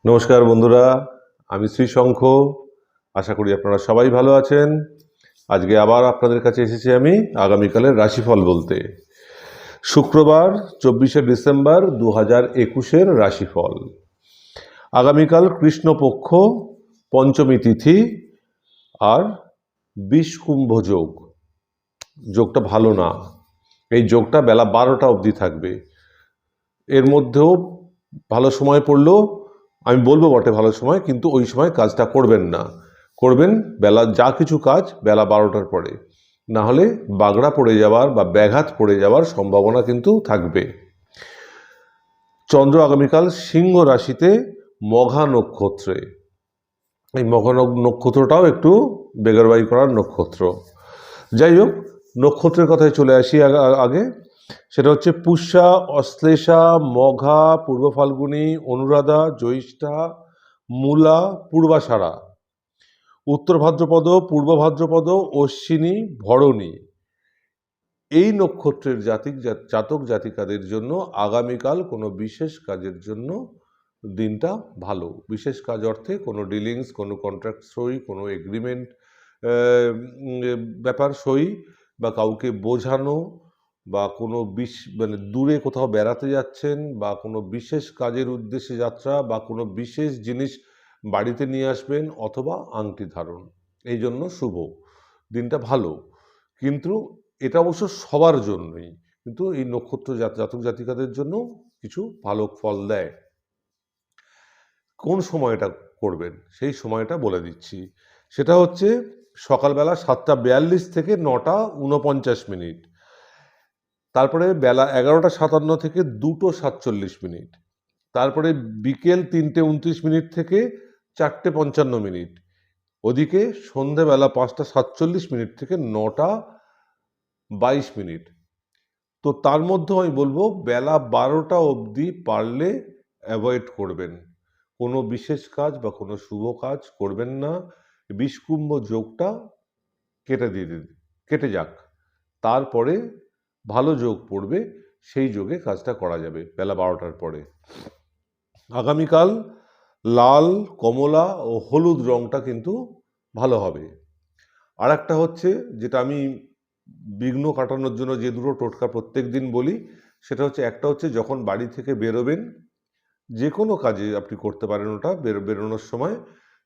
নমস্কার বন্ধুরা, আমি শ্রীশঙ্খ। আশা করি আপনারা সবাই ভালো আছেন। আজকে আবার আপনাদের কাছে এসেছি আমি আগামীকালের রাশিফল বলতে। শুক্রবার 24শে ডিসেম্বর 2021-এর রাশিফল। আগামীকাল কৃষ্ণপক্ষ, পঞ্চমী তিথি আর বিষকুম্ভ যোগ। যোগটা ভালো না, এই যোগটা বেলা 12টা অবধি থাকবে। এর মধ্যেও ভালো সময় পড়লেও আমি বলবো বটে ভালো সময়, কিন্তু ওই সময় কাজটা করবেন না। করবেন বেলা যা কিছু কাজ বেলা 12টার পরে, না হলে বাগড়া পড়ে যাওয়ার বা ব্যাঘাত পড়ে যাওয়ার সম্ভাবনা কিন্তু থাকবে। চন্দ্র আগামীকাল সিংহ রাশিতে মঘা নক্ষত্রে। এই মঘা নক্ষত্রটাও একটু বেগরবাই করার নক্ষত্র। যাই হোক, নক্ষত্রের কথায় চলে আসি আগে। সেটা হচ্ছে পুষ্যা, অশ্লেষা, মঘা, পূর্ব ফাল্গুনী, অনুরাধা, জ্যৈষ্ঠা, মূলা, পূর্বাষাঢ়া, উত্তর ভাদ্রপদ, পূর্ব ভাদ্রপদ, অশ্বিনী, ভরণী। এই নক্ষত্রের জাতক জাতিকাদের জন্য আগামীকাল কোনো বিশেষ কাজের জন্য দিনটা ভালো। বিশেষ কাজ অর্থে কোনো ডিলিংস, কোনো কন্ট্রাক্ট সই, কোনো এগ্রিমেন্ট ব্যাপার সই, বা কাউকে বোঝানো, বা কোনো দূরে কোথাও বেড়াতে যাচ্ছেন, বা কোনো বিশেষ কাজের উদ্দেশ্যে যাত্রা, বা কোনো বিশেষ জিনিস বাড়িতে নিয়ে আসবেন, অথবা আংটি ধারণ, এই জন্য শুভ দিনটা ভালো। কিন্তু এটা অবশ্য সবার জন্যই, কিন্তু এই নক্ষত্র জাতক জাতিকাদের জন্য কিছু ভালো ফল দেয়। কোন সময়টা করবেন সেই সময়টা বলে দিচ্ছি। সেটা হচ্ছে সকালবেলা 7টা 42 থেকে 9টা 49 মিনিট, তারপরে বেলা 11টা 57 থেকে 2টো 47 মিনিট, তারপরে বিকেল 3টে 29 মিনিট থেকে 4টে 55 মিনিট, ওদিকে সন্ধেবেলা 5টা 47 মিনিট থেকে 9টা 22 মিনিট। তো তার মধ্যে আমি বলবো বেলা 12টা অবধি পারলে অ্যাভয়েড করবেন। কোনো বিশেষ কাজ বা কোনো শুভ কাজ করবেন না। বিষকুম্ভ যোগটা কেটে যাক, তারপরে ভালো যোগ পড়বে, সেই যোগে কাজটা করা যাবে বেলা 12টার পরে। আগামীকাল লাল, কমলা ও হলুদ রংটা কিন্তু ভালো হবে। আর একটা হচ্ছে, যেটা আমি বিঘ্ন কাটানোর জন্য যে দুটো টোটকা প্রত্যেক দিন বলি, সেটা হচ্ছে, একটা হচ্ছে যখন বাড়ি থেকে বেরোবেন, যে কোনো কাজে আপনি করতে পারেন ওটা বেরোনোর সময়,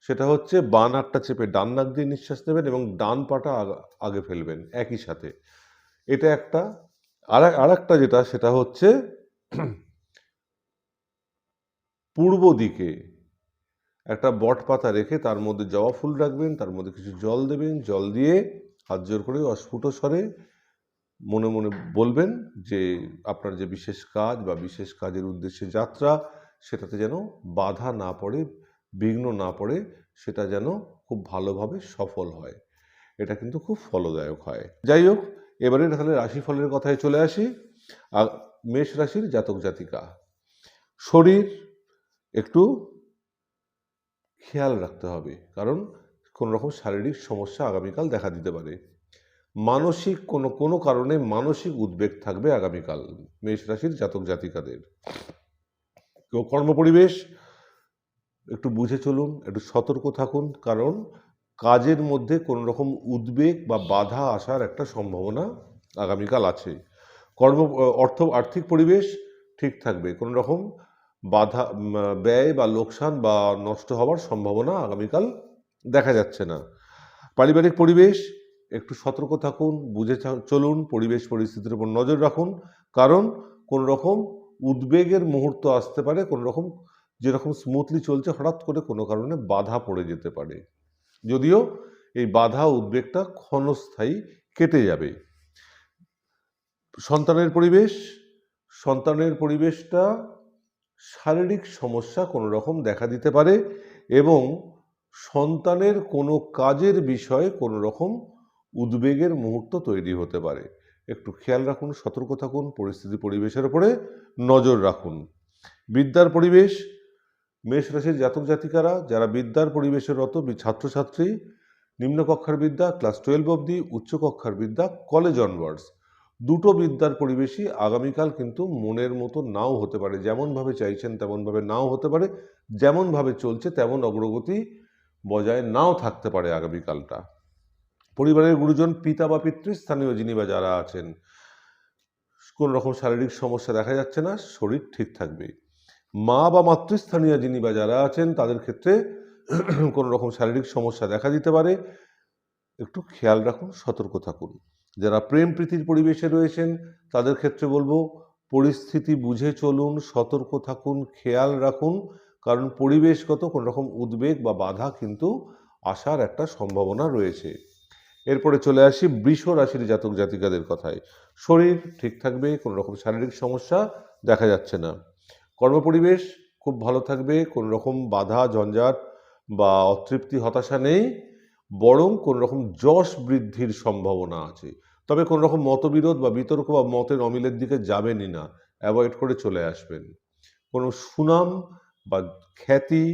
সেটা হচ্ছে বাঁ নাকটা চেপে ডান নাক দিয়ে নিঃশ্বাস নেবেন এবং ডান পাটা আগে ফেলবেন একই সাথে। এটা একটা। আর একটা যেটা, সেটা হচ্ছে পূর্ব দিকে একটা বট পাতা রেখে তার মধ্যে জবা ফুল রাখবেন, তার মধ্যে কিছু জল দেবেন, জল দিয়ে হাত জোর করে অস্ফুট স্বরে মনে মনে বলবেন যে আপনার যে বিশেষ কাজ বা বিশেষ কাজের উদ্দেশ্যে যাত্রা, সেটাতে যেন বাধা না পড়ে, বিঘ্ন না পড়ে, সেটা যেন খুব ভালোভাবে সফল হয়। এটা কিন্তু খুব ফলদায়ক হয়। যাই হোক, এবারে তাহলে রাশিফলের কথায় চলে আসি। মেষ রাশির জাতক জাতিকা, শরীর একটু খেয়াল রাখতে হবে, কারণ কোনো রকম শারীরিক সমস্যা আগামীকাল দেখা দিতে পারে। মানসিক কোনো কারণে মানসিক উদ্বেগ থাকবে আগামীকাল মেষ রাশির জাতক জাতিকাদের। কর্মপরিবেশ একটু বুঝে চলুন, একটু সতর্ক থাকুন, কারণ কাজের মধ্যে কোনো রকম উদ্বেগ বা বাধা আসার একটা সম্ভাবনা আগামীকাল আছে। আর্থিক পরিবেশ ঠিক থাকবে, কোনো রকম বাধা, ব্যয় বা লোকসান বা নষ্ট হওয়ার সম্ভাবনা আগামীকাল দেখা যাচ্ছে না। পারিবারিক পরিবেশ একটু সতর্ক থাকুন, বুঝে চলুন, পরিবেশ পরিস্থিতির উপর নজর রাখুন, কারণ কোনো রকম উদ্বেগের মুহূর্ত আসতে পারে। কোনো রকম যেরকম স্মুথলি চলছে, হঠাৎ করে কোনো কারণে বাধা পড়ে যেতে পারে, যদিও এই বাধা উদ্বেগটা ক্ষণস্থায়ী, কেটে যাবে। সন্তানের পরিবেশটা শারীরিক সমস্যা কোনো রকম দেখা দিতে পারে, এবং সন্তানের কোনো কাজের বিষয়ে কোনো রকম উদ্বেগের মুহূর্ত তৈরি হতে পারে। একটু খেয়াল রাখুন, সতর্ক থাকুন, পরিবেশের উপরে নজর রাখুন। বিদ্যার পরিবেশ, মেষ রাশির জাতক জাতিকারা যারা বিদ্যার পরিবেশে রত ছাত্রছাত্রী, নিম্নকক্ষার বিদ্যা ক্লাস 12 অবধি, উচ্চকক্ষার বিদ্যা কলেজ অনওয়ার্ডস, দুটো বিদ্যার পরিবেশই আগামীকাল কিন্তু মনের মতো নাও হতে পারে, যেমনভাবে চাইছেন তেমনভাবে নাও হতে পারে, যেমনভাবে চলছে তেমন অগ্রগতি বজায় নাও থাকতে পারে আগামীকালটা। পরিবারের গুরুজন, পিতা বা পিতৃস্থানীয় যিনি বা যারা আছেন, কোনো রকম শারীরিক সমস্যা দেখা যাচ্ছে না, শরীর ঠিক থাকবে। মা বা মাতৃস্থানীয় যিনি বা যারা আছেন তাদের ক্ষেত্রে কোনো রকম শারীরিক সমস্যা দেখা দিতে পারে, একটু খেয়াল রাখুন, সতর্ক থাকুন। যারা প্রেম প্রীতির পরিবেশে রয়েছেন তাদের ক্ষেত্রে বলবো পরিস্থিতি বুঝে চলুন, সতর্ক থাকুন, খেয়াল রাখুন, কারণ পরিবেশগত কোনো রকম উদ্বেগ বা বাধা কিন্তু আসার একটা সম্ভাবনা রয়েছে। এরপরে চলে আসি বৃষ রাশির জাতক জাতিকাদের কথায়। শরীর ঠিক থাকবে, কোনো রকম শারীরিক সমস্যা দেখা যাচ্ছে না। কর্মপরিবেশ খুব ভালো থাকবে, কোনো রকম বাধা ঝঞ্ঝাট বা অতৃপ্তি হতাশা নেই, বরং কোনো রকম যশ বৃদ্ধির সম্ভাবনা আছে। তবে কোনো রকম মতবিরোধ বা বিতর্ক বা মতের অমিলের দিকে যাবেনই না, অ্যাভয়েড করে চলে আসবেন। কোনো সুনাম বা খ্যাতি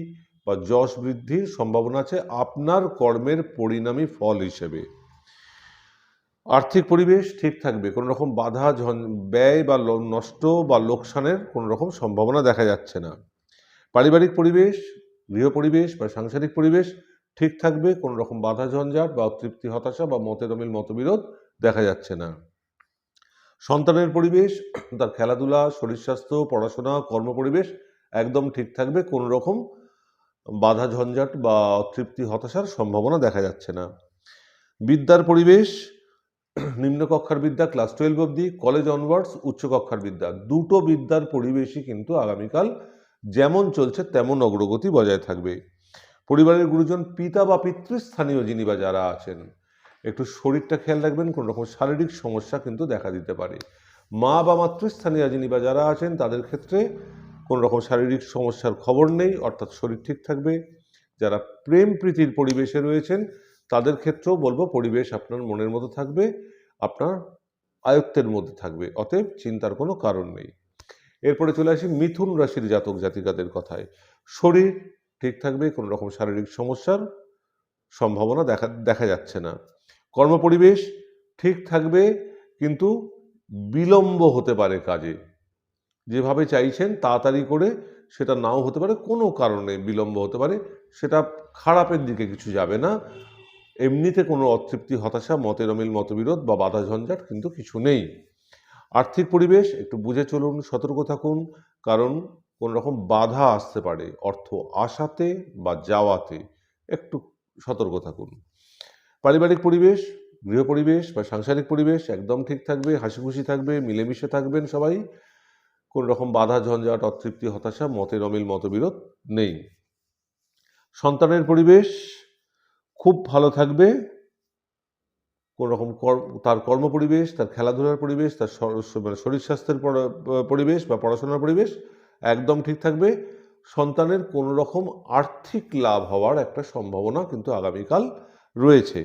বা যশ বৃদ্ধির সম্ভাবনা আছে আপনার কর্মের পরিণামী ফল হিসেবে। আর্থিক পরিবেশ ঠিক থাকবে, কোনো রকম বাধা ব্যয় বা নষ্ট বা লোকসানের কোনো রকম সম্ভাবনা দেখা যাচ্ছে না। পারিবারিক পরিবেশ, গৃহ পরিবেশ বা সাংসারিক পরিবেশ ঠিক থাকবে, কোনো রকম বাধা ঝঞ্ঝাট বা অতৃপ্তি হতাশা বা মতের অমিল মতবিরোধ দেখা যাচ্ছে না। সন্তানের পরিবেশ, তার খেলাধুলা, শরীর স্বাস্থ্য, পড়াশোনা, কর্মপরিবেশ একদম ঠিক থাকবে, কোনো রকম বাধা ঝঞ্ঝাট বা অতৃপ্তি হতাশার সম্ভাবনা দেখা যাচ্ছে না। বিদ্যার পরিবেশ, নিম্ন কক্ষার বিদ্যা ক্লাস 12 অবধি, কলেজ অনওয়ার্ডস উচ্চ কক্ষার বিদ্যা, দুটো বিদ্যার পরিবেশই কিন্তু আগামীকাল যেমন চলছে তেমন অগ্রগতি বজায় থাকবে। পরিবারের গুরুজন, পিতা বা পিতৃস্থানীয় যিনি বা যারা আছেন, একটু শরীরটা খেয়াল রাখবেন, কোনো রকম শারীরিক সমস্যা কিন্তু দেখা দিতে পারে। মা বা মাতৃস্থানীয় যিনি বা যারা আছেন তাদের ক্ষেত্রে কোনো রকম শারীরিক সমস্যার খবর নেই, অর্থাৎ শরীর ঠিক থাকবে। যারা প্রেম প্রীতির পরিবেশে রয়েছেন তাদের ক্ষেত্রেও বলবো পরিবেশ আপনার মনের মতো থাকবে, আপনার আয়ত্তের মধ্যে থাকবে, অতএব চিন্তার কোনো কারণ নেই। এরপরে চলে আসি মিথুন রাশির জাতক জাতিকাদের কথায়। শরীর ঠিক থাকবে, কোনো রকম শারীরিক সমস্যার সম্ভাবনা দেখা যাচ্ছে না। কর্মপরিবেশ ঠিক থাকবে, কিন্তু বিলম্ব হতে পারে কাজে, যেভাবে চাইছেন তাড়াতাড়ি করে সেটা নাও হতে পারে, কোনো কারণে বিলম্ব হতে পারে, সেটা খারাপের দিকে কিছু যাবে না। এমনিতে কোনো অতৃপ্তি হতাশা মতের অমিল মতবিরোধ বা বাধা ঝঞ্ঝাট কিন্তু কিছু নেই। আর্থিক পরিবেশ একটু বুঝে চলুন, সতর্ক থাকুন, কারণ কোনো রকম বাধা আসতে পারে অর্থ আসাতে বা যাওয়াতে, একটু সতর্ক থাকুন। পারিবারিক পরিবেশ, গৃহ পরিবেশ বা সাংসারিক পরিবেশ একদম ঠিক থাকবে, হাসি খুশি থাকবে, মিলেমিশে থাকবেন সবাই, কোনো রকম বাধা ঝঞ্ঝাট অতৃপ্তি হতাশা মতের অমিল মতবিরোধ নেই। সন্তানের পরিবেশ খুব ভালো থাকবে, কোনো রকম তার কর্মপরিবেশ, তার খেলাধুলার পরিবেশ, তার শরীর স্বাস্থ্যের পরিবেশ বা পড়াশোনার পরিবেশ একদম ঠিক থাকবে। সন্তানের কোনো রকম আর্থিক লাভ হওয়ার একটা সম্ভাবনা কিন্তু আগামীকাল রয়েছে।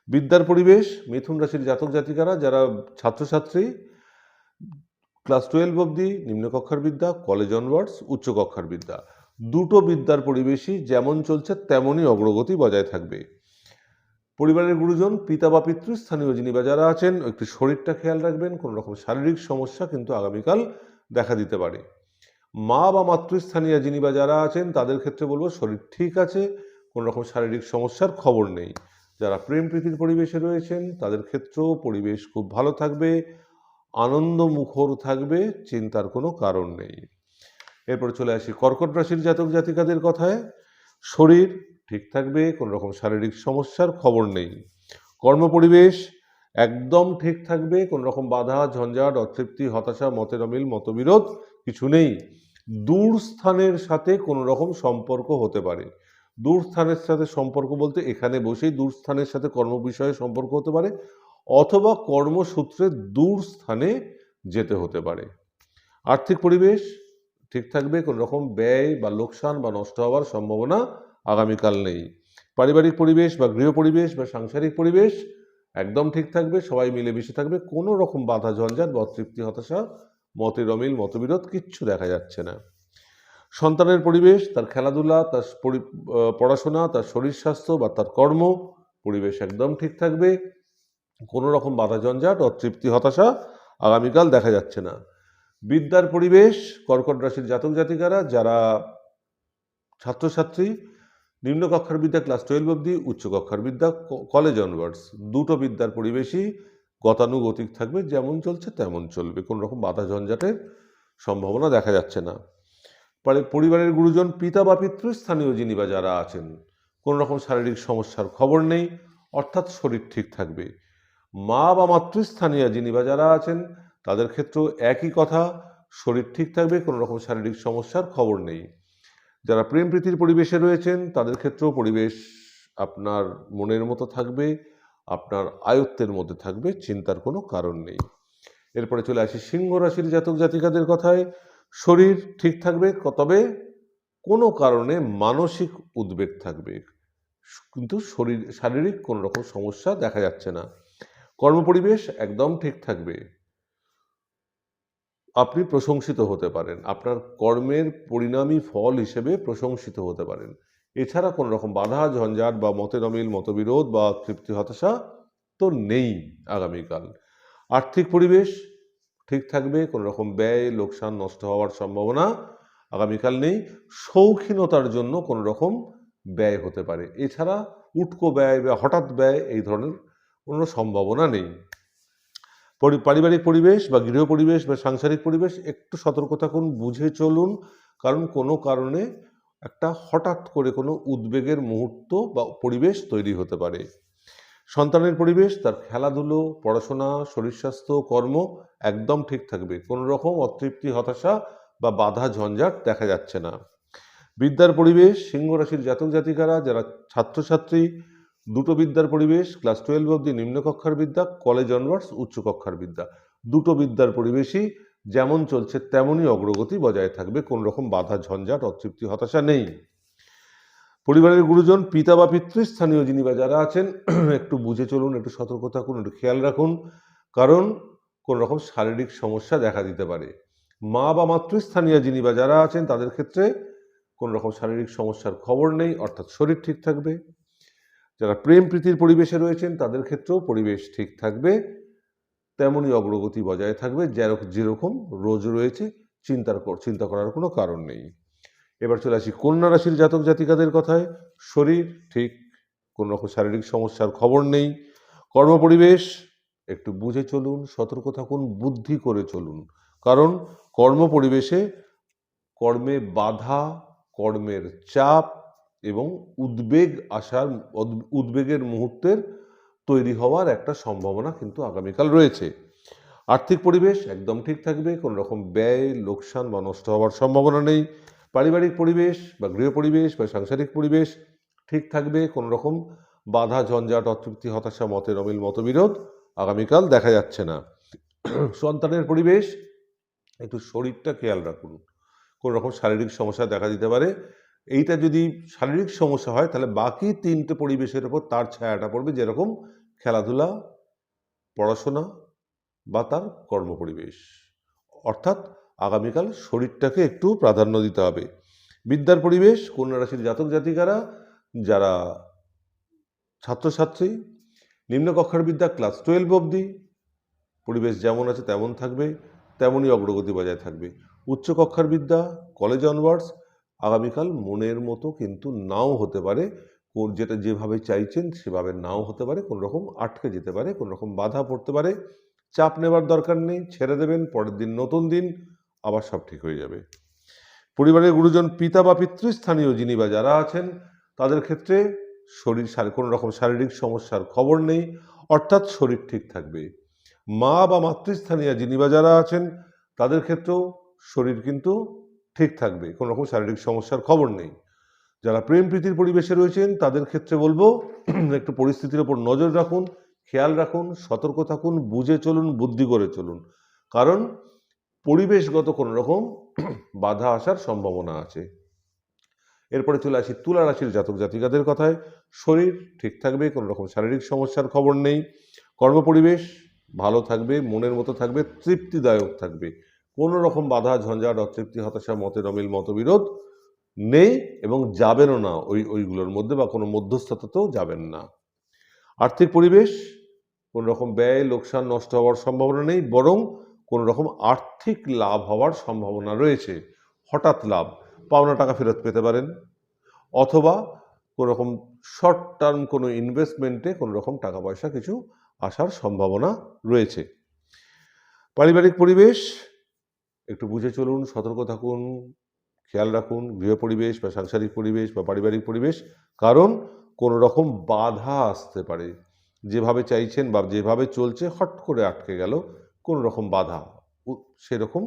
বিদ্যার পরিবেশ, মিথুন রাশির জাতক জাতিকারা যারা ছাত্রছাত্রী, ক্লাস 12 অবধি নিম্ন কক্ষার বিদ্যা, কলেজ অনওয়ার্ডস উচ্চ কক্ষার বিদ্যা, দুটো বিদ্যার পরিবেশই যেমন চলছে তেমনই অগ্রগতি বজায় থাকবে। পরিবারের গুরুজন, পিতা বা পিতৃস্থানীয় যিনি বা যারা আছেন একটু শরীরটা খেয়াল রাখবেন, কোনো রকম শারীরিক সমস্যা কিন্তু আগামীকাল দেখা দিতে পারে। মা বা মাতৃস্থানীয় যিনি বা যারা আছেন তাদের ক্ষেত্রে বলবো শরীর ঠিক আছে, কোনো রকম শারীরিক সমস্যার খবর নেই। যারা প্রেম প্রীতির পরিবেশে রয়েছেন তাদের ক্ষেত্রেও পরিবেশ খুব ভালো থাকবে, আনন্দ মুখর থাকবে, চিন্তার কোনো কারণ নেই। এরপর চলে আসি কর্কট রাশির জাতক জাতিকাদের কথায়। শরীর ঠিক থাকবে, কোনো রকম শারীরিক সমস্যার খবর নেই। কর্মপরিবেশ একদম ঠিক থাকবে, কোনো রকম বাধা ঝঞ্ঝাট অতৃপ্তি হতাশা মতের অমিল মতবিরোধ কিছু নেই। দূর স্থানের সাথে কোনো রকম সম্পর্ক হতে পারে। দূর স্থানের সাথে সম্পর্ক বলতে এখানে বসেই দূর স্থানের সাথে কর্ম বিষয়ে সম্পর্ক হতে পারে, অথবা কর্মসূত্রে দূর স্থানে যেতে হতে পারে। আর্থিক পরিবেশ ঠিক থাকবে, কোনো রকম ব্যয় বা লোকসান বা নষ্ট হওয়ার সম্ভাবনা আগামীকাল নেই। পারিবারিক পরিবেশ বা গৃহ পরিবেশ বা সাংসারিক পরিবেশ একদম ঠিক থাকবে, সবাই মিলেমিশে থাকবে, কোনো রকম বাধা ঝঞ্ঝাট বা অতৃপ্তি হতাশা মতের অমিল মতবিরোধ কিচ্ছু দেখা যাচ্ছে না। সন্তানের পরিবেশ, তার খেলাধুলা, তার পড়াশোনা, তার শরীর স্বাস্থ্য বা তার কর্ম পরিবেশ একদম ঠিক থাকবে, কোনো রকম বাধা ঝঞ্ঝাট অতৃপ্তি হতাশা আগামীকাল দেখা যাচ্ছে না। বিদ্যার পরিবেশ কর্কট রাশির জাতক জাতিকারা যারা ছাত্রছাত্রী, নিম্ন কক্ষার বিদ্যা ক্লাস 12 অবধি, উচ্চ কক্ষার বিদ্যা কলেজ অনওয়ার্ডস, দুটো বিদ্যার পরিবেশই গতানুগতিক থাকবে, যেমন চলছে তেমন চলবে, কোনো রকম বাধা ঝঞ্ঝাটের সম্ভাবনা দেখা যাচ্ছে না। পরিবারের গুরুজন পিতা বা পিতৃস্থানীয় যিনি বা যারা আছেন, কোনো রকম শারীরিক সমস্যার খবর নেই, অর্থাৎ শরীর ঠিক থাকবে। মা বা মাতৃস্থানীয় যিনি বা যারা আছেন তাদের ক্ষেত্রেও একই কথা, শরীর ঠিক থাকবে, কোনো রকম শারীরিক সমস্যার খবর নেই। যারা প্রেম প্রীতির পরিবেশে রয়েছেন তাদের ক্ষেত্রেও পরিবেশ আপনার মনের মতো থাকবে, আপনার আয়ত্তের মধ্যে থাকবে, চিন্তার কোনো কারণ নেই। এরপরে চলে আসি সিংহ রাশির জাতক জাতিকাদের কথায়। শরীর ঠিক থাকবে, তবে কোনো কারণে মানসিক উদ্বেগ থাকবে, কিন্তু শারীরিক কোনো রকম সমস্যা দেখা যাচ্ছে না। কর্মপরিবেশ একদম ঠিক থাকবে, আপনি প্রশংসিত হতে পারেন, আপনার কর্মের পরিণামী ফল হিসেবে প্রশংসিত হতে পারেন। এছাড়া কোনো রকম বাধা ঝঞ্ঝাট বা মতের অমিল, মতবিরোধ বা তৃপ্তি হতাশা তো নেই আগামীকাল। আর্থিক পরিবেশ ঠিক থাকবে, কোনো রকম ব্যয়, লোকসান, নষ্ট হওয়ার সম্ভাবনা আগামীকাল নেই। শৌখিনতার জন্য কোনো রকম ব্যয় হতে পারে, এছাড়া উটকো ব্যয় বা হঠাৎ ব্যয় এই ধরনের কোনো সম্ভাবনা নেই। পারিবারিক পরিবেশ বা গৃহ পরিবেশ বা সাংসারিক পরিবেশ একটু সতর্ক থাকুন, বুঝে চলুন, কারণ কোনো কারণে একটা হঠাৎ করে কোনো উদ্বেগের মুহূর্ত বা পরিবেশ তৈরি হতে পারে। সন্তানের পরিবেশ, তার খেলাধুলো, পড়াশোনা, শরীর স্বাস্থ্য, কর্ম একদম ঠিক থাকবে, কোনো রকম অতৃপ্তি, হতাশা বা বাধা ঝঞ্ঝাট দেখা যাচ্ছে না। বিদ্যার পরিবেশ সিংহ রাশির জাতক জাতিকারা যারা ছাত্রছাত্রী, দুটো বিদ্যার পরিবেশ ক্লাস 12 অবধি, নিম্ন কক্ষার বিদ্যা, কলেজ অনওয়ার্ডস, উচ্চ কক্ষার বিদ্যা, দুটো বিদ্যার পরিবেশই যেমন চলছে তেমনই অগ্রগতি বজায় থাকবে, কোনো রকম বাধা ঝঞ্ঝাট, অতৃপ্তি, হতাশা নেই। পরিবারের গুরুজন পিতা বা পিতৃস্থানীয় যিনি বা যারা আছেন একটু বুঝে চলুন, একটু সতর্ক থাকুন, একটু খেয়াল রাখুন, কারণ কোনো রকম শারীরিক সমস্যা দেখা দিতে পারে। মা বা মাতৃস্থানীয় যিনি বা যারা আছেন তাদের ক্ষেত্রে কোনো রকম শারীরিক সমস্যার খবর নেই, অর্থাৎ শরীর ঠিক থাকবে। যারা প্রেম প্রীতির পরিবেশে রয়েছেন তাদের ক্ষেত্রেও পরিবেশ ঠিক থাকবে, তেমনই অগ্রগতি বজায় থাকবে, যেরকম রোজ রয়েছে, চিন্তা করার কোনো কারণ নেই। এবার চলে আসি কন্যা রাশির জাতক জাতিকাদের কথায়। শরীর ঠিক, কোনো রকম শারীরিক সমস্যার খবর নেই। কর্মপরিবেশ একটু বুঝে চলুন, সতর্ক থাকুন, বুদ্ধি করে চলুন, কারণ কর্মপরিবেশে কর্মে বাধা, কর্মের চাপ এবং উদ্বেগের মুহূর্তের তৈরি হওয়ার একটা সম্ভাবনা কিন্তু আগামীকাল রয়েছে। আর্থিক পরিবেশ একদম ঠিক থাকবে, কোনো রকম ব্যয়, লোকসান বা নষ্ট হওয়ার সম্ভাবনা নেই। পারিবারিক পরিবেশ বা গৃহ পরিবেশ বা সাংসারিক পরিবেশ ঠিক থাকবে, কোনো রকম বাধা ঝঞ্ঝাট, অতৃপ্তি, হতাশা, মতের অমিল, মতবিরোধ আগামীকাল দেখা যাচ্ছে না। সন্তানের পরিবেশ একটু শরীরটা খেয়াল রাখুন, কোনো রকম শারীরিক সমস্যা দেখা দিতে পারে। এইটা যদি শারীরিক সমস্যা হয় তাহলে বাকি তিনটে পরিবেশের ওপর তার ছায়াটা পড়বে, যেরকম খেলাধুলা, পড়াশোনা বা তার কর্মপরিবেশ, অর্থাৎ আগামীকাল শরীরটাকে একটু প্রাধান্য দিতে হবে। বিদ্যার পরিবেশ কন্যা রাশির জাতক জাতিকারা যারা ছাত্রছাত্রী, নিম্ন কক্ষার বিদ্যা ক্লাস 12 অবধি, পরিবেশ যেমন আছে তেমন থাকবে, তেমনই অগ্রগতি বজায় থাকবে। উচ্চ কক্ষার বিদ্যা, কলেজ অনওয়ার্ডস আগামীকাল মনের মতো কিন্তু নাও হতে পারে, যেটা যেভাবে চাইছেন সেভাবে নাও হতে পারে, কোনো রকম আটকে যেতে পারে, কোনো রকম বাধা পড়তে পারে। চাপ নেবার দরকার নেই, ছেড়ে দেবেন, পরের দিন নতুন দিন, আবার সব ঠিক হয়ে যাবে। পরিবারের গুরুজন পিতা বা পিতৃস্থানীয় যিনি বা যারা আছেন তাদের ক্ষেত্রে কোনো রকম শারীরিক সমস্যার খবর নেই, অর্থাৎ শরীর ঠিক থাকবে। মা বা মাতৃস্থানীয় যিনি বা যারা আছেন তাদের ক্ষেত্রেও শরীর কিন্তু ঠিক থাকবে, কোনো রকম শারীরিক সমস্যার খবর নেই। যারা প্রেম প্রীতির পরিবেশে রয়েছেন তাদের ক্ষেত্রে বলবো একটু পরিস্থিতির ওপর নজর রাখুন, খেয়াল রাখুন, সতর্ক থাকুন, বুঝে চলুন, বুদ্ধি করে চলুন, কারণ পরিবেশগত কোনো রকম বাধা আসার সম্ভাবনা আছে। এরপরে চলে আসি তুলা রাশির জাতক জাতিকাদের কথায়। শরীর ঠিক থাকবে, কোনো রকম শারীরিক সমস্যার খবর নেই। কর্মপরিবেশ ভালো থাকবে, মনের মতো থাকবে, তৃপ্তিদায়ক থাকবে, কোনো রকম বাধা ঝঞ্ঝাট, অতৃপ্তি, হতাশা, মতের অমিল, মতবিরোধ নেই এবং যাবেনও না ওইগুলোর মধ্যে, বা কোনো মধ্যস্থতাতেও যাবেন না। আর্থিক পরিবেশ কোনো রকম ব্যয় লোকসান নষ্ট হওয়ার সম্ভাবনা নেই, বরং কোনো রকম আর্থিক লাভ হওয়ার সম্ভাবনা রয়েছে। হঠাৎ লাভ, পাওনা টাকা ফেরত পেতে পারেন, অথবা কোনো রকম শর্ট টার্ম কোনো ইনভেস্টমেন্টে কোনো রকম টাকা পয়সা কিছু আসার সম্ভাবনা রয়েছে। পারিবারিক পরিবেশ একটু বুঝে চলুন, সতর্ক থাকুন, খেয়াল রাখুন গৃহ পরিবেশ বা সাংসারিক পরিবেশ বা পারিবারিক পরিবেশ, কারণ কোনো রকম বাধা আসতে পারে। যেভাবে চাইছেন বা যেভাবে চলছে হট করে আটকে গেল কোনো রকম বাধা, সেরকম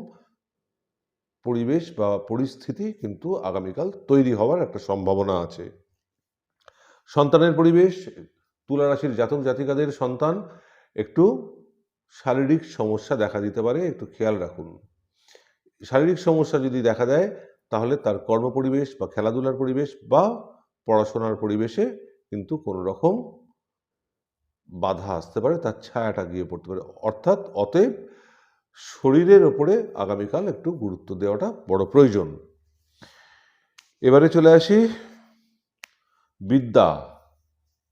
পরিবেশ বা পরিস্থিতি কিন্তু আগামীকাল তৈরি হওয়ার একটা সম্ভাবনা আছে। সন্তানের পরিবেশ, তুলা রাশির জাতক জাতিকাদের সন্তান একটু শারীরিক সমস্যা দেখা দিতে পারে, একটু খেয়াল রাখুন। শারীরিক সমস্যা যদি দেখা দেয় তাহলে তার কর্মপরিবেশ বা খেলাধুলার পরিবেশ বা পড়াশোনার পরিবেশে কিন্তু কোনো রকম বাধা আসতে পারে, তার ছায়াটা গিয়ে পড়তে পারে। অতএব শরীরের ওপরে আগামীকাল একটু গুরুত্ব দেওয়াটা বড় প্রয়োজন। এবারে চলে আসি বিদ্যা।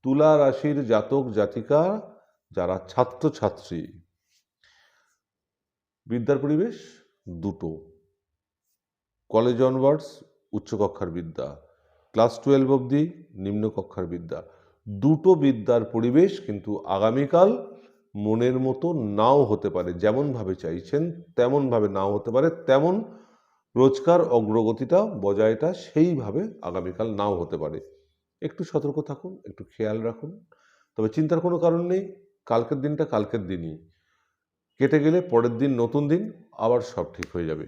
তুলা রাশির জাতক জাতিকা যারা ছাত্রছাত্রী, বিদ্যার পরিবেশ দুটো, কলেজ অনওয়ার্ডস উচ্চকক্ষার বিদ্যা, ক্লাস 12 অবধি নিম্নকক্ষার বিদ্যা, দুটো বিদ্যার পরিবেশ কিন্তু আগামীকাল মনের মতো নাও হতে পারে। যেমনভাবে চাইছেন তেমনভাবে নাও হতে পারে, তেমন রোজকার অগ্রগতিটা বজায়টা সেইভাবে আগামীকাল নাও হতে পারে। একটু সতর্ক থাকুন, একটু খেয়াল রাখুন। তবে চিন্তার কোনো কারণ নেই, কালকের দিনটা কালকের দিনই, কেটে গেলে পরের দিন নতুন দিন, আবার সব ঠিক হয়ে যাবে।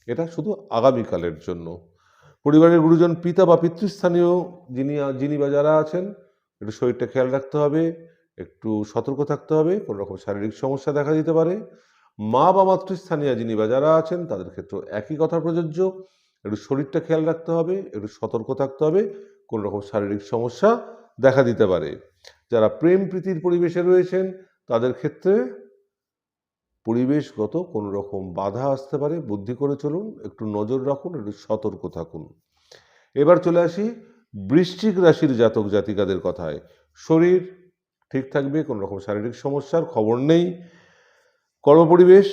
এটা শুধু আগামীকালের জন্য। পরিবারের গুরুজন পিতা বা পিতৃস্থানীয় যিনি বা যারা আছেন, একটু শরীরটা খেয়াল রাখতে হবে, একটু সতর্ক থাকতে হবে, কোনো রকম শারীরিক সমস্যা দেখা দিতে পারে। মা বা মাতৃস্থানীয় যিনি বা যারা আছেন তাদের ক্ষেত্রে একই কথা প্রযোজ্য, একটু শরীরটা খেয়াল রাখতে হবে, একটু সতর্ক থাকতে হবে, কোনো রকম শারীরিক সমস্যা দেখা দিতে পারে। যারা প্রেম প্রীতির পরিবেশে রয়েছেন তাদের ক্ষেত্রে পরিবেশগত কোনো রকম বাধা আসতে পারে, বুদ্ধি করে চলুন, একটু নজর রাখুন, একটু সতর্ক থাকুন। এবার চলে আসি বৃশ্চিক রাশির জাতক জাতিকাদের কথায়। শরীর ঠিক থাকবে, কোনো রকম শারীরিক সমস্যার খবর নেই। কর্মপরিবেশ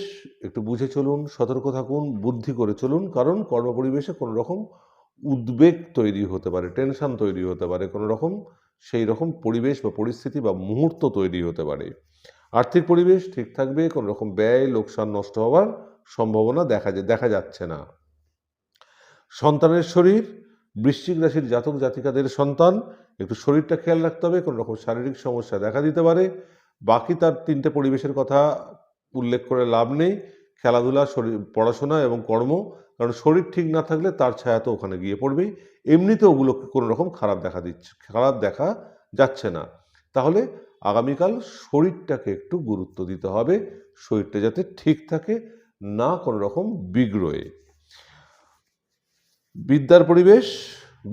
একটু বুঝে চলুন, সতর্ক থাকুন, বুদ্ধি করে চলুন, কারণ কর্মপরিবেশে কোনো রকম উদ্বেগ তৈরি হতে পারে, টেনশন তৈরি হতে পারে, কোনো রকম সেই রকম পরিবেশ বা পরিস্থিতি বা মুহূর্ত তৈরি হতে পারে। আর্থিক পরিবেশ ঠিক থাকবে, কোনো রকম ব্যয় লোকসান নষ্ট হওয়ার সম্ভাবনা দেখা যাচ্ছে না। সন্তানের শরীর, বৃশ্চিক রাশির জাতক জাতিকাদের সন্তান একটু শরীরটা খেয়াল রাখতে হবে, কোনো রকম শারীরিক সমস্যা দেখা দিতে পারে। বাকি তার তিনটে পরিবেশের কথা উল্লেখ করে লাভ নেই, খেলাধুলা, শরীর, পড়াশোনা এবং কর্ম, কারণ শরীর ঠিক না থাকলে তার ছায়া তো ওখানে গিয়ে পড়বেই। এমনিতে ওগুলোকে কোনো রকম খারাপ দেখা যাচ্ছে না। তাহলে আগামীকাল শরীরটাকে একটু গুরুত্ব দিতে হবে, শরীরটা যাতে ঠিক থাকে, না কোনো রকম বিগ্রহে। বিদ্যার পরিবেশ,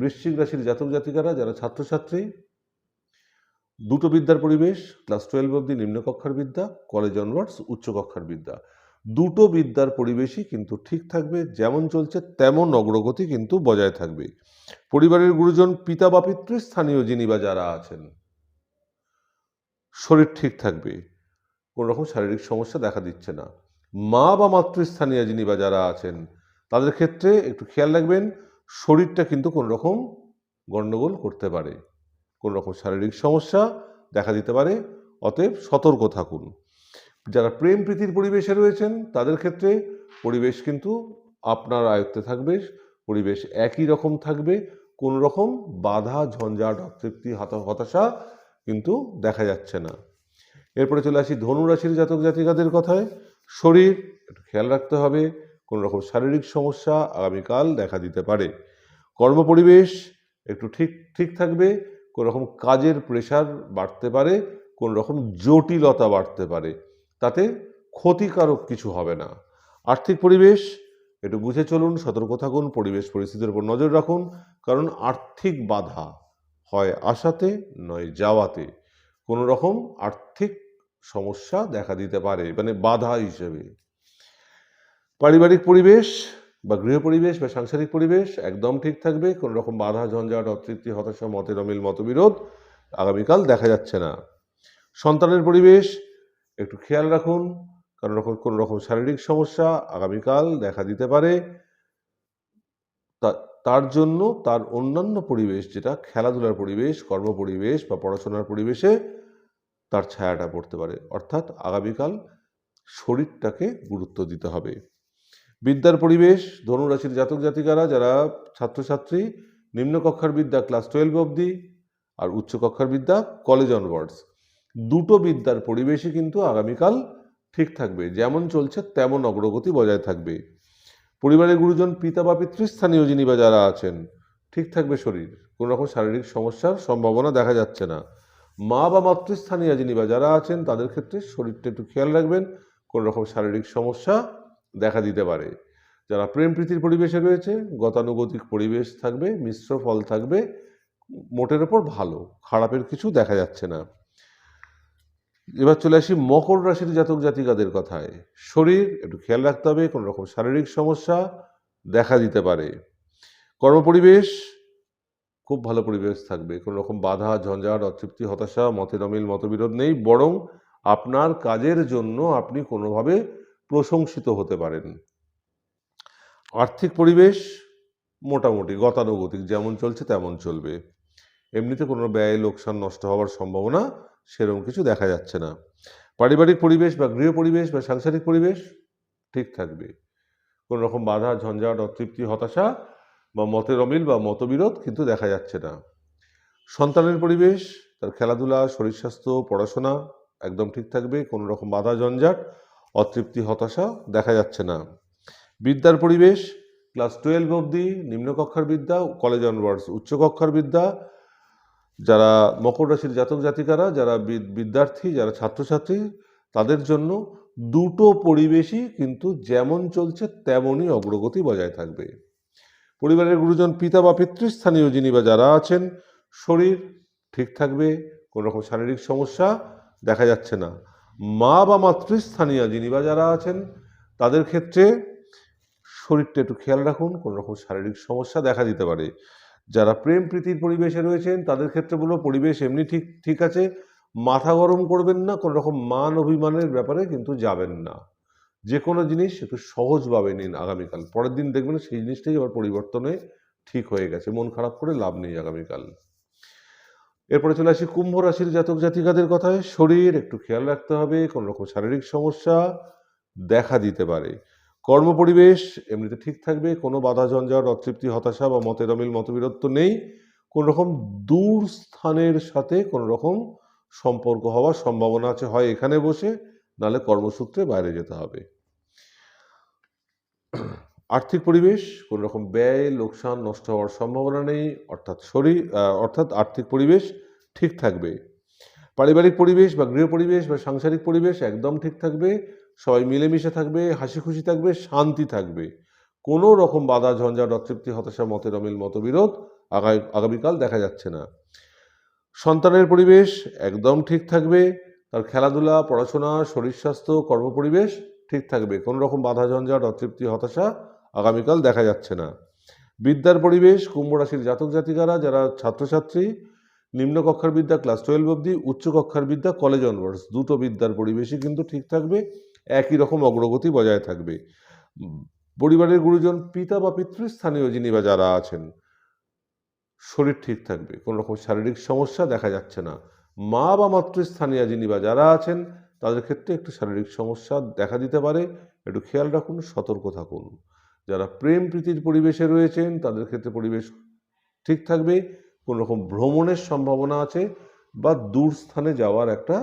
বৃশ্চিক রাশির জাতক জাতিকারা যারা ছাত্রছাত্রী, দুটো বিদ্যার পরিবেশ, ক্লাস 12 অবধি নিম্নকক্ষার বিদ্যা, কলেজ অনওয়ার্ডস উচ্চকক্ষার বিদ্যা, দুটো বিদ্যার পরিবেশই কিন্তু ঠিক থাকবে, যেমন চলছে তেমন অগ্রগতি কিন্তু বজায় থাকবে। পরিবারের গুরুজন পিতা বা পিতৃস্থানীয় যিনি বা যারা আছেন, শরীর ঠিক থাকবে, কোনো রকম শারীরিক সমস্যা দেখা দিচ্ছে না। মা বা মাতৃস্থানীয় যিনি বা যারা আছেন তাদের ক্ষেত্রে একটু খেয়াল রাখবেন, শরীরটা কিন্তু কোনো রকম গণ্ডগোল করতে পারে, কোনো রকম শারীরিক সমস্যা দেখা দিতে পারে, অতএব সতর্ক থাকুন। যারা প্রেম প্রীতির পরিবেশে রয়েছেন তাদের ক্ষেত্রে পরিবেশ কিন্তু আপনার আয়ত্তে থাকবে, পরিবেশ একই রকম থাকবে, কোনো রকম বাধা, ঝঞ্ঝাট, অতৃপ্তি, হতাশা কিন্তু দেখা যাচ্ছে না। এরপরে চলে আসি ধনু রাশির জাতক জাতিকাদের কথায়। শরীর একটু খেয়াল রাখতে হবে, কোনো রকম শারীরিক সমস্যা আগামীকাল দেখা দিতে পারে। কর্মপরিবেশ একটু ঠিক থাকবে, কোনো রকম কাজের প্রেশার বাড়তে পারে, কোনো রকম জটিলতা বাড়তে পারে, তাতে ক্ষতিকারক কিছু হবে না। আর্থিক পরিবেশ একটু বুঝে চলুন, সতর্ক থাকুন, পরিবেশ পরিস্থিতির উপর নজর রাখুন, কারণ আর্থিক বাধা হয় আসাতে নয় যাওয়াতে, কোনো রকম আর্থিক সমস্যা দেখা দিতে পারে, মানে বাধা হিসেবে। পারিবারিক পরিবেশ বা গৃহ পরিবেশ বা সাংসারিক পরিবেশ একদম ঠিক থাকবে, কোনো রকম বাধা, ঝঞ্ঝাট, অতৃপ্তি, হতাশা, মতের অমিল, মতবিরোধ আগামীকাল দেখা যাচ্ছে না। সন্তানের পরিবেশ একটু খেয়াল রাখুন, কারণ কোনো রকম শারীরিক সমস্যা আগামীকাল দেখা দিতে পারে। তার জন্য তার অন্যান্য পরিবেশ, যেটা খেলাধুলার পরিবেশ, কর্মপরিবেশ বা পড়াশোনার পরিবেশে তার ছায়াটা পড়তে পারে। অর্থাৎ আগামীকাল শরীরটাকে গুরুত্ব দিতে হবে। বিদ্যার পরিবেশ, ধনুরাশির জাতক জাতিকারা যারা ছাত্রছাত্রী, নিম্নকক্ষার বিদ্যা ক্লাস 12 অবধি আর উচ্চকক্ষার বিদ্যা কলেজ অনওয়ার্ডস, দুটো বিদ্যার পরিবেশই কিন্তু আগামীকাল ঠিক থাকবে। যেমন চলছে তেমন অগ্রগতি বজায় থাকবে। পরিবারের গুরুজন, পিতা বা পিতৃস্থানীয় যিনি বা যারা আছেন, ঠিক থাকবে শরীর, কোনো রকম শারীরিক সমস্যার সম্ভাবনা দেখা যাচ্ছে না। মা বা মাতৃস্থানীয় যিনি বা যারা আছেন তাদের ক্ষেত্রে শরীরটা একটু খেয়াল রাখবেন, কোনো রকম শারীরিক সমস্যা দেখা দিতে পারে। যারা প্রেম প্রীতির পরিবেশে রয়েছে, গতানুগতিক পরিবেশ থাকবে, মিশ্র ফল থাকবে, মোটের ওপর ভালো, খারাপের কিছু দেখা যাচ্ছে না। এবার চলে আসি মকর রাশির জাতক জাতিকাদের কথায়। শরীর একটু খেয়াল রাখতে হবে, কোনো রকম শারীরিক সমস্যা দেখা দিতে পারে। কর্মপরিবেশ খুব ভালো পরিবেশ থাকবে, কোনো রকম বাধা, ঝঞ্ঝাট, অতৃপ্তি, হতাশা, মতের অমিল, মতবিরোধ নেই, বরং আপনার কাজের জন্য আপনি কোনোভাবে প্রশংসিত হতে পারেন। আর্থিক পরিবেশ মোটামুটি গতানুগতিক, যেমন চলছে তেমন চলবে। এমনিতে কোনো ব্যয়, লোকসান, নষ্ট হওয়ার সম্ভাবনা সেরকম কিছু দেখা যাচ্ছে না। পারিবারিক পরিবেশ বা গৃহ পরিবেশ বা সাংসারিক পরিবেশ ঠিক থাকবে, কোনো রকম বাধা, ঝঞ্ঝাট, অতৃপ্তি, হতাশা বা মতের অমিল বা মতবিরোধ কিন্তু দেখা যাচ্ছে না। সন্তানের পরিবেশ, তার খেলাধুলা, শরীর স্বাস্থ্য, পড়াশোনা একদম ঠিক থাকবে, কোনো রকম বাধা, ঝঞ্ঝাট, অতৃপ্তি, হতাশা দেখা যাচ্ছে না। বিদ্যার পরিবেশ ক্লাস 12 অবধি, নিম্নকক্ষার বিদ্যা, কলেজ অনওয়ার্ডস, উচ্চকক্ষার বিদ্যা, যারা মকর রাশির জাতক জাতিকারা, যারা বিদ্যার্থী, যারা ছাত্রছাত্রী, তাদের জন্য দুটো পরিবেশই কিন্তু যেমন চলছে তেমনই অগ্রগতি বজায় থাকবে। পরিবারের গুরুজন, পিতা বা পিতৃস্থানীয় যিনি বা যারা আছেন, শরীর ঠিক থাকবে, কোনো রকম শারীরিক সমস্যা দেখা যাচ্ছে না। মা বা মাতৃস্থানীয় যিনি বা যারা আছেন তাদের ক্ষেত্রে শরীরটা একটু খেয়াল রাখুন, কোনো রকম শারীরিক সমস্যা দেখা দিতে পারে। যারা প্রেম প্রীতির পরিবেশে রয়েছেন তাদের ক্ষেত্রে বলবো পরিবেশ এমনি ঠিক আছে, মাথা গরম করবেন না, কোনো রকম মান অভিমানের ব্যাপারে কিন্তু যাবেন না। যে কোনো জিনিস একটু সহজভাবে নিন আগামীকাল, পরের দিন দেখবেন সেই জিনিসটাই আবার পরিবর্তনে ঠিক হয়ে গেছে। মন খারাপ করে লাভ নেই আগামীকাল। এরপরে চলে আসি কুম্ভ রাশির জাতক জাতিকাদের কথায়। শরীর একটু খেয়াল রাখতে হবে, কোনো রকম শারীরিক সমস্যা দেখা দিতে পারে। কর্মপরিবেশ এমনিতে ঠিক থাকবে, কোনো বাধা, ঝঞ্ঝাট, অতৃপ্তি, হতাশা বা মতের অমিল, মতবিরোধ তো নেই। কোনো রকম দূর স্থানের সাথে কোনো রকম সম্পর্ক হওয়ার সম্ভাবনা আছে, হয় এখানে বসে, নাহলে কর্মসূত্রে বাইরে যেতে হবে। আর্থিক পরিবেশ কোনো রকম ব্যয়, লোকসান, নষ্ট হওয়ার সম্ভাবনা নেই, অর্থাৎ আর্থিক পরিবেশ ঠিক থাকবে। পারিবারিক পরিবেশ বা গৃহ পরিবেশ বা সাংসারিক পরিবেশ একদম ঠিক থাকবে, সবাই মিলেমিশে থাকবে, হাসি খুশি থাকবে, শান্তি থাকবে, কোনো রকম বাধা, ঝঞ্ঝাট, অতৃপ্তি, হতাশা, মতের অমিল, মতবিরোধ আগামীকাল দেখা যাচ্ছে না। সন্তানের পরিবেশ একদম ঠিক থাকবে, তার খেলাধুলা, পড়াশোনা, শরীর স্বাস্থ্য, কর্মপরিবেশ ঠিক থাকবে, কোনো রকম বাধা, ঝঞ্ঝাট, অতৃপ্তি, হতাশা আগামীকাল দেখা যাচ্ছে না। বিদ্যার পরিবেশ, কুম্ভ রাশির জাতক জাতিকারা যারা ছাত্রছাত্রী, নিম্নকক্ষার বিদ্যা ক্লাস 12 অবধি, উচ্চকক্ষার বিদ্যা কলেজ অনওয়ার্ডস, দুটো বিদ্যার পরিবেশই কিন্তু ঠিক থাকবে, একই রকম অগ্রগতি বজায় থাকবে। পরিবারের গুরুজন, পিতা বা পিতৃস্থানীয় যিনি বা যারা আছেন, শরীর ঠিক থাকবে, কোনো রকম শারীরিক সমস্যা দেখা যাচ্ছে না। মা বা মাতৃস্থানীয় যিনি বা যারা আছেন তাদের ক্ষেত্রে একটু শারীরিক সমস্যা দেখা দিতে পারে, একটু খেয়াল রাখুন, সতর্ক থাকুন। যারা প্রেম প্রীতির পরিবেশে রয়েছেন তাদের ক্ষেত্রে পরিবেশ ঠিক থাকবে, কোনো রকম ভ্রমণের সম্ভাবনা আছে বা দূর স্থানে যাওয়ার একটা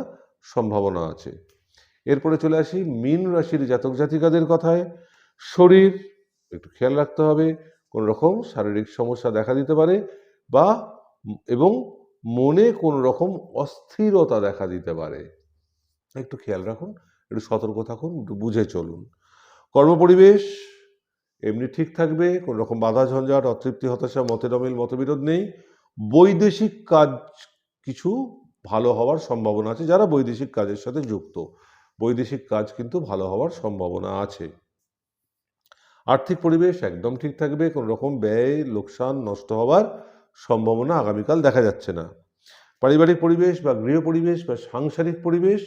সম্ভাবনা আছে। এরপরে চলে আসি মীন রাশির জাতক জাতিকাদের কথায়। শরীর একটু খেয়াল রাখতে হবে, কোনো রকম শারীরিক সমস্যা দেখা দিতে পারে এবং মনে কোনো রকম অস্থিরতা দেখা দিতে পারে, একটু খেয়াল রাখুন, একটু সতর্ক থাকুন, একটু বুঝে চলুন। কর্মপরিবেশ এমনি ঠিক থাকবে, কোনো রকম বাধা, ঝঞ্ঝাট, অতৃপ্তি, হতাশা, মতের অমিল, মতবিরোধ নেই। বৈদেশিক কাজ কিছু ভালো হওয়ার সম্ভাবনা আছে, যারা বৈদেশিক কাজের সাথে যুক্ত, বৈদেশিক কাজ কিন্তু ভালো হওয়ার সম্ভাবনা আছে। আর্থিক পরিবেশ একদম ঠিক থাকবে, কোনো রকম ব্যয়, লোকসান, নষ্ট হওয়ার সম্ভাবনা আগামীকাল দেখা যাচ্ছে না। পারিবারিক পরিবেশ বা গৃহ পরিবেশ বা সাংসারিক পরিবেশ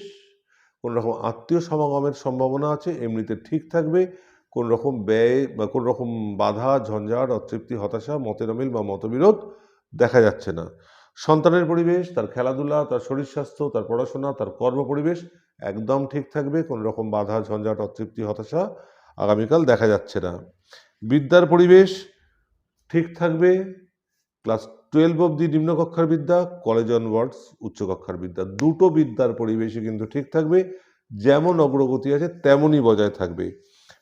কোনো রকম আত্মীয় সমাগমের সম্ভাবনা আছে, এমনিতে ঠিক থাকবে। কোনো রকম ব্যয় বা কোনো রকম বাধা, ঝঞ্ঝাট, অতৃপ্তি, হতাশা, মতের অমিল বা মতবিরোধ দেখা যাচ্ছে না। সন্তানের পরিবেশ, তার খেলাধুলা, তার শরীর স্বাস্থ্য, তার পড়াশোনা, তার কর্ম পরিবেশ একদম ঠিক থাকবে। কোনো রকম বাধা, ঝঞ্ঝাট, অতৃপ্তি, হতাশা আগামীকাল দেখা যাচ্ছে না। বিদ্যার পরিবেশ ঠিক থাকবে। ক্লাস 12 অবধি নিম্নকক্ষার বিদ্যা, কলেজ অনওয়ার্ডস উচ্চকক্ষার বিদ্যা, দুটো বিদ্যার পরিবেশই কিন্তু ঠিক থাকবে। যেমন অগ্রগতি আছে তেমনই বজায় থাকবে।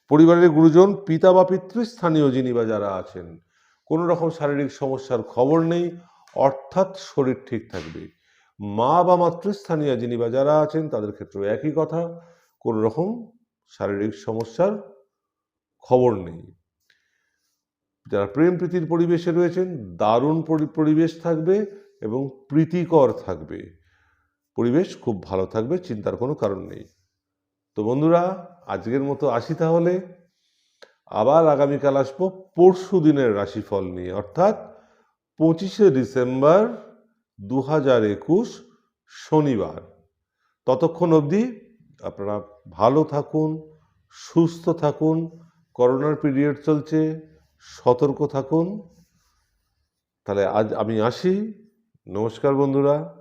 পরিবারের গুরুজন, পিতা বা পিতৃস্থানীয় যিনি বা যারা আছেন, কোনো রকম শারীরিক সমস্যার খবর নেই, অর্থাৎ শরীর ঠিক থাকবে। মা বা মাতৃস্থানীয় যিনি বা যারা আছেন তাদের ক্ষেত্রে একই কথা, কোনো রকম শারীরিক সমস্যার খবর নেই। যারা প্রেম প্রীতির পরিবেশে রয়েছেন দারুণ পরিবেশ থাকবে এবং প্রীতিকর থাকবে, পরিবেশ খুব ভালো থাকবে, চিন্তার কোনো কারণ নেই। তো বন্ধুরা, আজকের মতো আসি তাহলে। আবার আগামীকাল আসবো পরশু দিনের রাশিফল নিয়ে, অর্থাৎ 25শে ডিসেম্বর 2021 শনিবার। ততক্ষণ অবধি আপনারা ভালো থাকুন, সুস্থ থাকুন। করোনার পিরিয়ড চলছে, সতর্ক থাকুন। তাহলে আজ আমি আসি। নমস্কার বন্ধুরা।